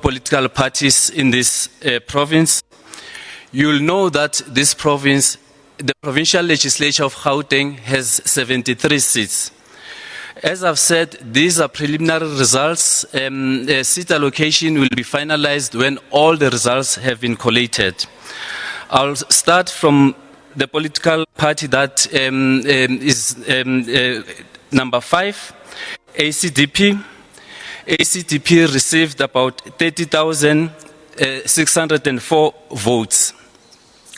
political parties in this province, you'll know that this province, the provincial legislature of Gauteng, has 73 seats. As I've said, these are preliminary results. Seat allocation will be finalized when all the results have been collated. I'll start from the political party that is number 5, ACDP. ACDP received about 30,604 votes,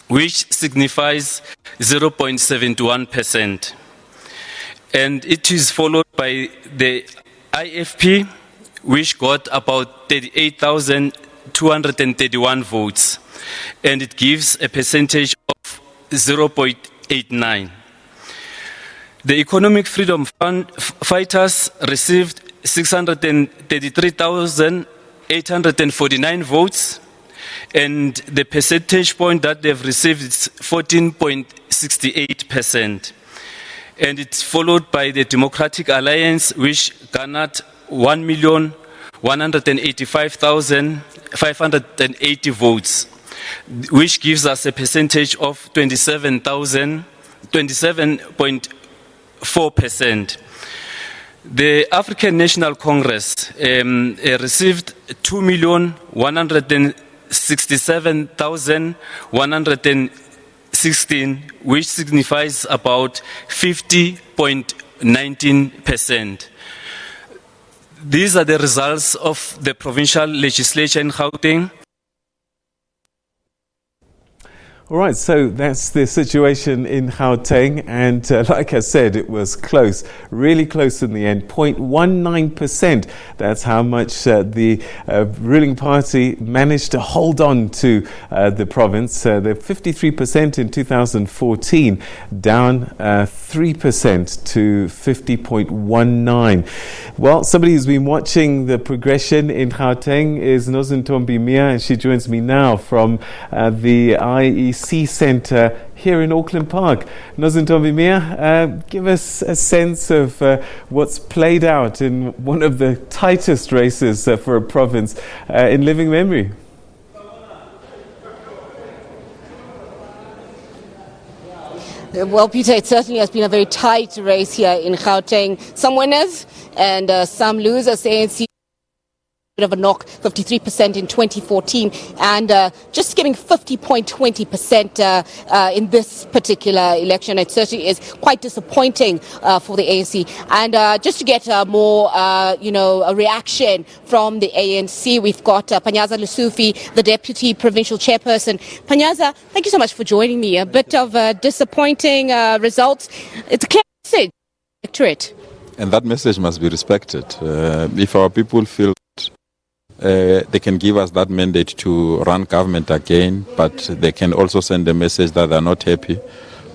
which signifies 0.71%. And it is followed by the IFP, which got about 38,231 votes, and it gives a percentage of 0.89. The Economic Freedom Fund Fighters received 633,849 votes, and the percentage point that they've received is 14.68%. And it's followed by the Democratic Alliance, which garnered 1,185,580 votes, which gives us a percentage of 27.4%. The African National Congress received 2,167,116, which signifies about 50.19%. These are the results of the provincial legislature in Gauteng. All right, so that's the situation in Gauteng, and like I said, it was close, really close in the end, 0.19%. That's how much the ruling party managed to hold on to the province. They're 53% in 2014, down 3% to 50.19. Well, somebody who's been watching the progression in Gauteng is Nozintombi Mia, and she joins me now from the IEC Centre here in Auckland Park. Nozintombi Mia, give us a sense of what's played out in one of the tightest races for a province in living memory. Well, Peter, it certainly has been a very tight race here in Gauteng. Some winners and some losers. ANC of a knock, 53% in 2014, and just getting 50.20% in this particular election. It certainly is quite disappointing for the ANC. And just to get more, a reaction from the ANC, we've got Panyaza Lesufi, the Deputy Provincial Chairperson. Panyaza, thank you so much for joining me. A bit of disappointing results. It's a clear message, electorate. And that message must be respected. If our people feel they can give us that mandate to run government again, but they can also send a message that they're not happy.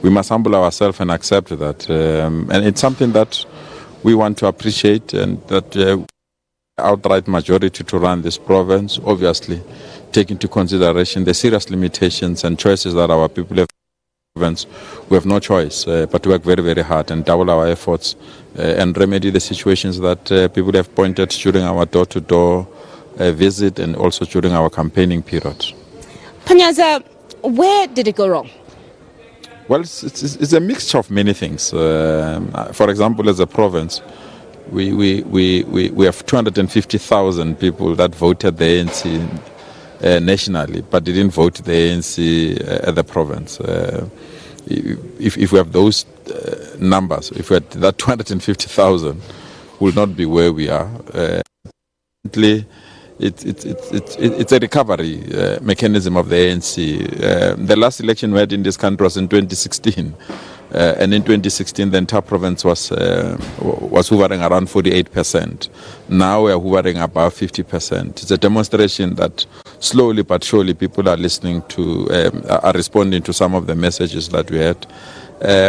We must humble ourselves and accept that. And it's something that we want to appreciate, and that outright majority to run this province, obviously take into consideration the serious limitations and choices that our people have. We have no choice but to work very, very hard and double our efforts and remedy the situations that people have pointed during our door-to-door visit and also during our campaigning period. Panyaza, where did it go wrong? Well, it's a mixture of many things. For example, as a province, we have 250,000 people that voted the ANC nationally, but didn't vote the ANC at the province. If we have those numbers, if we had that 250,000, will not be where we are. It's a recovery mechanism of the ANC. The last election we had in this country was in 2016. And in 2016, the entire province was hovering around 48%. Now we are hovering above 50%. It's a demonstration that slowly but surely people are listening to, are responding to some of the messages that we had.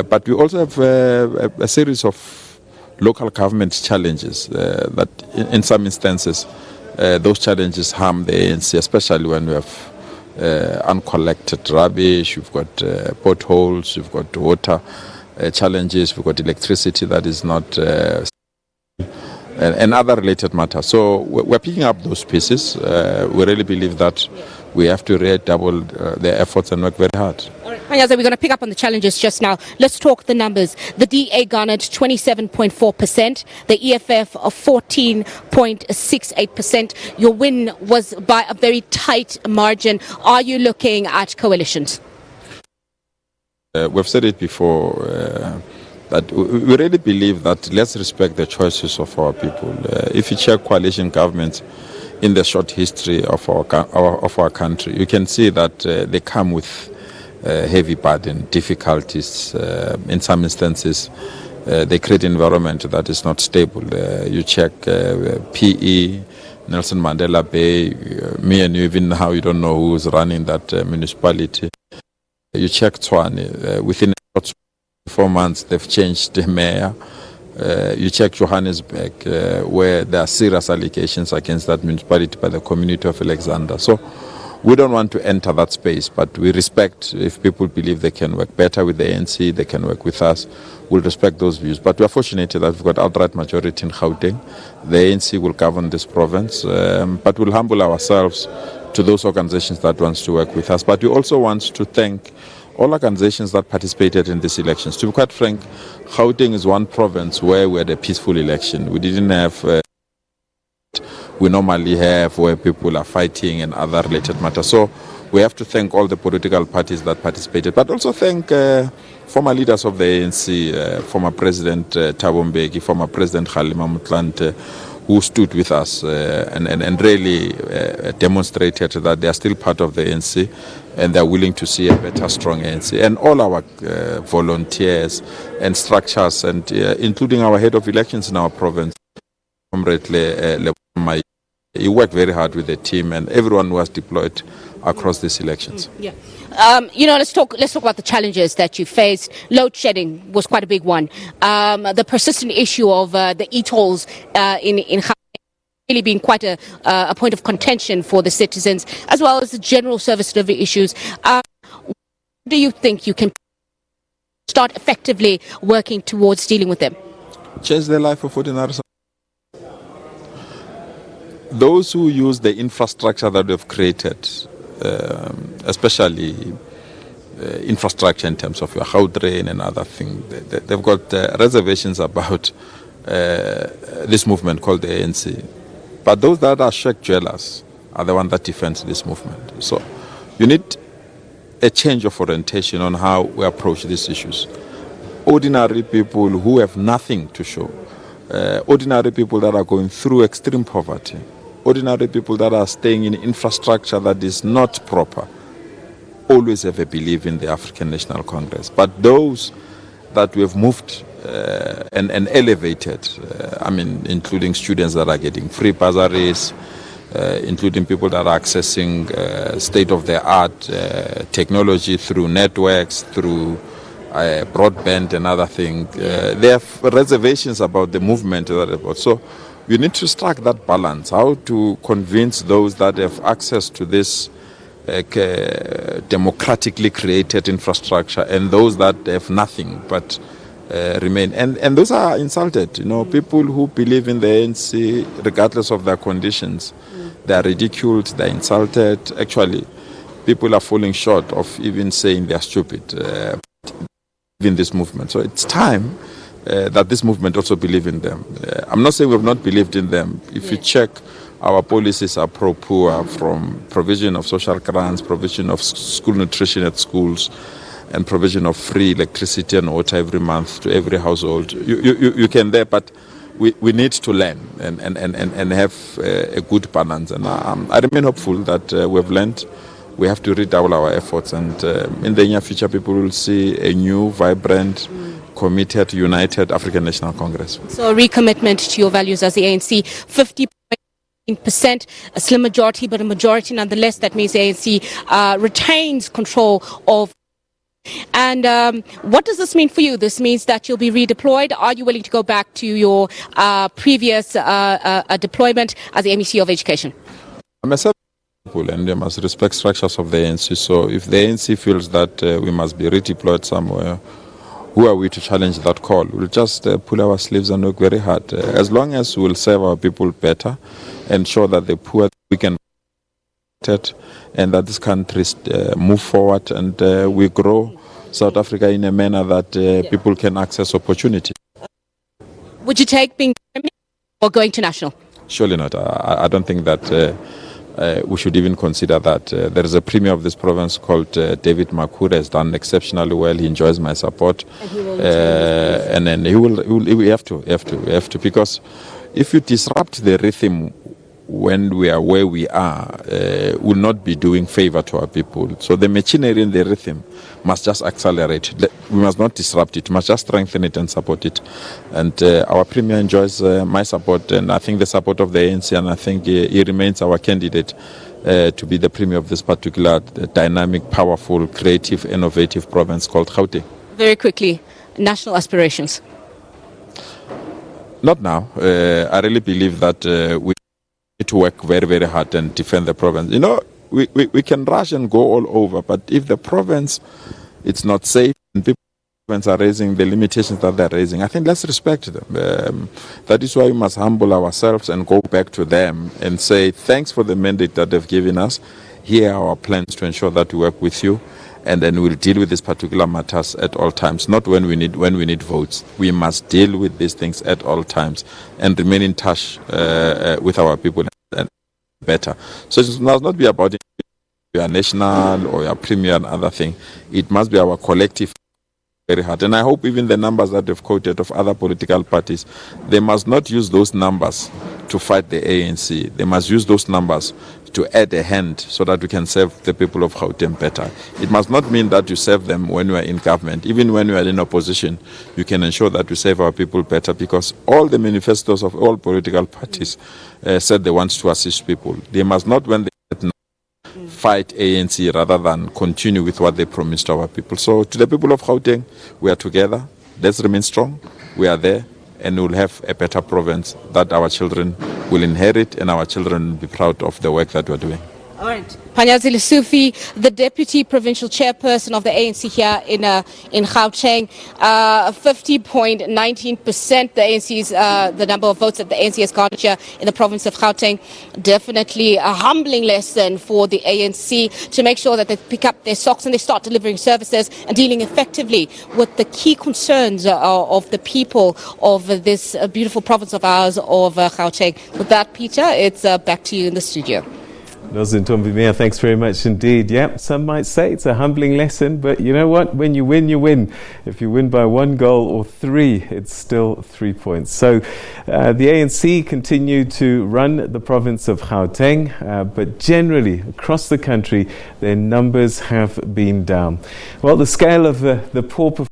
But we also have a series of local government challenges that in some instances, those challenges harm the ANC, especially when we have uncollected rubbish, we've got potholes, we've got water challenges, we've got electricity that is not and other related matters. So we're picking up those pieces. We really believe that we have to redouble their efforts and work very hard. All right, Panyaza, we're going to pick up on the challenges just now. Let's talk the numbers. The DA garnered 27.4%, the EFF of 14.68%. Your win was by a very tight margin. Are you looking at coalitions? We've said it before, that we really believe that let's respect the choices of our people. If you check coalition governments in the short history of our country, you can see that they come with heavy burden, difficulties. In some instances, they create an environment that is not stable. You check PE, Nelson Mandela Bay, me and you, even now you don't know who's running that municipality. You check Tshwane, within 4 months they've changed the mayor. You check Johannesburg, where there are serious allegations against that municipality by the community of Alexander. So we don't want to enter that space, but we respect if people believe they can work better with the ANC, they can work with us. We'll respect those views. But we're fortunate that we've got outright majority in Gauteng. The ANC will govern this province, but we'll humble ourselves to those organizations that want to work with us. But we also want to thank all organizations that participated in these elections. To be quite frank, Gauteng is one province where we had a peaceful election. We didn't have we normally have where people are fighting and other related matters. So we have to thank all the political parties that participated, but also thank former leaders of the ANC, former President Thabo Mbeki, former President Kgalema Motlanthe, who stood with us and really demonstrated that they are still part of the ANC and they're willing to see a better, strong ANC. And all our volunteers and structures, and including our head of elections in our province, he worked very hard with the team, and everyone was deployed across these elections. Yeah. Let's talk about the challenges that you faced. Load shedding was quite a big one. The persistent issue of the e-tolls in Gauteng really being quite a point of contention for the citizens, as well as the general service delivery issues. Do you think you can start effectively working towards dealing with them? Change the life of ordinary. Those who use the infrastructure that we've created, especially infrastructure in terms of your Gauteng and other things, they've got reservations about this movement called the ANC. But those that are Sheikh jealous are the ones that defend this movement. So you need a change of orientation on how we approach these issues. Ordinary people who have nothing to show, ordinary people that are going through extreme poverty, ordinary people that are staying in infrastructure that is not proper, always have a belief in the African National Congress. But those that we have moved and elevated, including students that are getting free bursaries, including people that are accessing state-of-the-art technology through networks, through broadband and other things. They have reservations about the movement. So you need to strike that balance, how to convince those that have access to this democratically created infrastructure and those that have nothing but remain. And those are insulted. People who believe in the ANC, regardless of their conditions, they are ridiculed, they are insulted. Actually, people are falling short of even saying they are stupid in this movement. So it's time that this movement also believe in them. I'm not saying we have not believed in them. If you check, our policies are pro-poor, from provision of social grants, provision of school nutrition at schools, and provision of free electricity and water every month to every household. You can there, but we need to learn and have a good balance. And I remain hopeful that we've learned. We have to redouble our efforts, and in the near future, people will see a new, vibrant, committed, united African National Congress. So a recommitment to your values as the ANC, 50%, a slim majority, but a majority nonetheless. That means the ANC retains control of. And what does this mean for you? This means that you'll be redeployed. Are you willing to go back to your previous deployment as the MEC of Education? I'm a people, and they must respect structures of the ANC. So if the ANC feels that we must be redeployed somewhere, who are we to challenge that call? We'll just pull our sleeves and work very hard. As long as we'll serve our people better, ensure that the poor we can and that this country move forward and we grow South Africa in a manner that people can access opportunity. Would you take being premier or going to national? Surely not. I don't think that we should even consider that. There is a premier of this province called David Makhura, has done exceptionally well. He enjoys my support, and then we have to, because if you disrupt the rhythm when we are where we are, will not be doing favor to our people. So the machinery in the rhythm must just accelerate. We must not disrupt it. We must just strengthen it and support it. And our premier enjoys my support, and I think the support of the ANC, and I think he remains our candidate to be the premier of this particular dynamic, powerful, creative, innovative province called Gauteng. Very quickly, national aspirations. Not now. I really believe that we need to work very, very hard and defend the province. You know, we can rush and go all over, but if the province it's not safe and people are raising the limitations that they're raising, I think let's respect them. That is why we must humble ourselves and go back to them and say, thanks for the mandate that they've given us. Here are our plans to ensure that we work with you, and then we'll deal with these particular matters at all times, not when we need votes. We must deal with these things at all times and remain in touch with our people and better. So it must not be about your national or your premier and other thing. It must be our collective very hard. And I hope even the numbers that they've quoted of other political parties, they must not use those numbers to fight the ANC. They must use those numbers to add a hand so that we can serve the people of Gauteng better. It must not mean that you serve them when you are in government. Even when you are in opposition, you can ensure that we serve our people better, because all the manifestos of all political parties said they want to assist people. They must not, when they fight ANC, rather than continue with what they promised our people. So to the people of Gauteng, we are together. Let's remain strong. We are there, and we'll have a better province that our children will inherit, and our children will be proud of the work that we're doing. All right. Panyaza Lesufi, the Deputy Provincial Chairperson of the ANC here in Gauteng, 50.19%. The ANC's the number of votes that the ANC has garnered here in the province of Gauteng. Definitely a humbling lesson for the ANC to make sure that they pick up their socks and they start delivering services and dealing effectively with the key concerns of the people of this beautiful province of ours of Gauteng. With that, Peter, it's back to you in the studio. Nozintombimea, thanks very much indeed. Yep, some might say it's a humbling lesson, but you know what? When you win, you win. If you win by 1 goal or 3, it's still 3 points. So the ANC continue to run the province of Gauteng, but generally across the country, their numbers have been down. Well, the scale of the poor performance